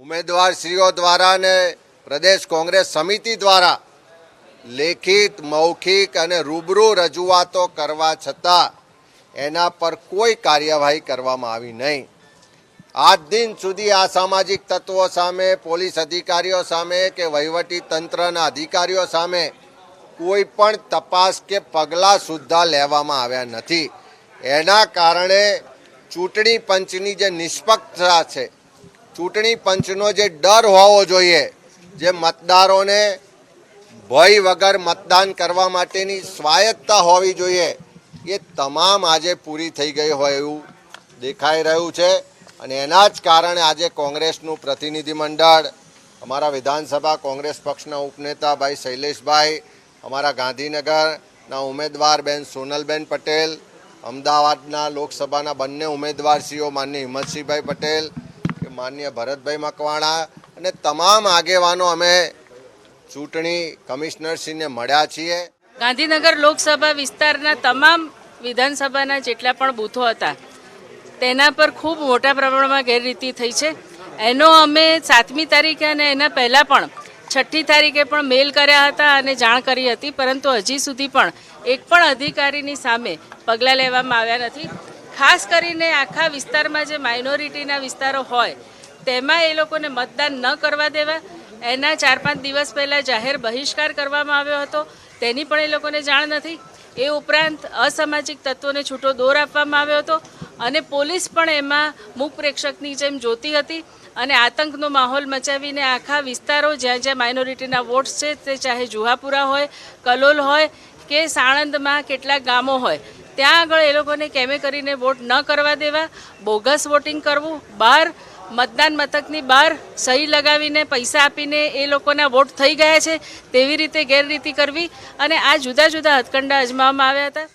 ઉમેદવારશ્રીઓ દ્વારા ને પ્રદેશ કોંગ્રેસ સમિતિ દ્વારા લેખિત મૌખિક અને રૂબરૂ રજૂઆતો કરવા છતાં એના પર કોઈ કાર્યવાહી કરવામાં આવી નહીં। આજ દિન સુધી આ સામાજિક તત્વો સામે, પોલીસ અધિકારીઓ સામે કે વહીવટી તંત્રના અધિકારીઓ સામે કોઈ પણ તપાસ કે પગલાં સુદ્ધા લેવામાં આવ્યા નથી। એના કારણે ચૂંટણી પંચની જે નિષ્પક્ષતા છે, ચૂંટણી પંચનો જે ડર હોવો જોઈએ, જે મતદારોને ભય વગર મતદાન કરવા માટેની સ્વાયત્તતા હોવી જોઈએ, એ તમામ આજે પૂરી થઈ ગઈ હોય એવું દેખાઈ રહ્યું છે। અને એના જ કારણે આજે કોંગ્રેસનું પ્રતિનિધિમંડળ, અમારા વિધાનસભા કોંગ્રેસ પક્ષના ઉપનેતા ભાઈ શૈલેષભાઈ, અમારા ગાંધીનગરના ઉમેદવાર બેન સોનલબેન પટેલ, અમદાવાદના લોકસભાના બંને ઉમેદવારશ્રીઓ માનનીય હિંમતસિંહભાઈ પટેલ કે માનનીય ભરતભાઈ મકવાણા અને તમામ આગેવાનો અમે ચૂંટણી કમિશનરશ્રીને મળ્યા છીએ। ગાંધીનગર લોકસભા વિસ્તારના તમામ વિધાનસભાના જેટલા પણ બૂથો હતા તેના પર ખૂબ મોટા પ્રમાણમાં ગેરરીતિ થઈ છે। એનો અમે 7મી તારીખે અને એના પહેલાં પણ 6ઠ્ઠી તારીખે પણ મેલ કર્યા હતા અને જાણ કરી હતી, પરંતુ હજી સુધી પણ એક પણ અધિકારીની સામે પગલાં લેવામાં આવ્યા નથી। ખાસ કરીને આખા વિસ્તારમાં જે માઇનોરિટીના વિસ્તારો હોય તેમાં એ લોકોને મતદાન ન કરવા દેવા, એના 4-5 દિવસ પહેલાં જાહેર બહિષ્કાર કરવામાં આવ્યો હતો, તેની પણ એ લોકોને જાણ નથી। એ ઉપરાંત અસામાજિક તત્વોને છૂટો દોર આપવામાં આવ્યો હતો અને પોલીસ પણ એમાં મૂક પ્રેક્ષકની જેમ જોતી હતી અને આતંકનો માહોલ મચાવીને આખા વિસ્તારો જ્યાં જ્યાં માઇનોરિટીના વોટ્સ છે, તે ચાહે જુહાપુરા હોય, કલોલ હોય કે સાણંદમાં કેટલાક ગામો હોય, ત્યાં આગળ એ લોકોને કેમે કરીને વોટ ન કરવા દેવા, બોગસ વોટિંગ કરવું, બહાર મતદાન મથકની બહાર સહી લગાવીને પૈસા આપીને એ લોકોના વોટ થઈ ગયા છે તેવી રીતે ગેરરીતિ કરવી અને આ જુદા જુદા હથકંડા અજમાવવામાં આવ્યા હતા।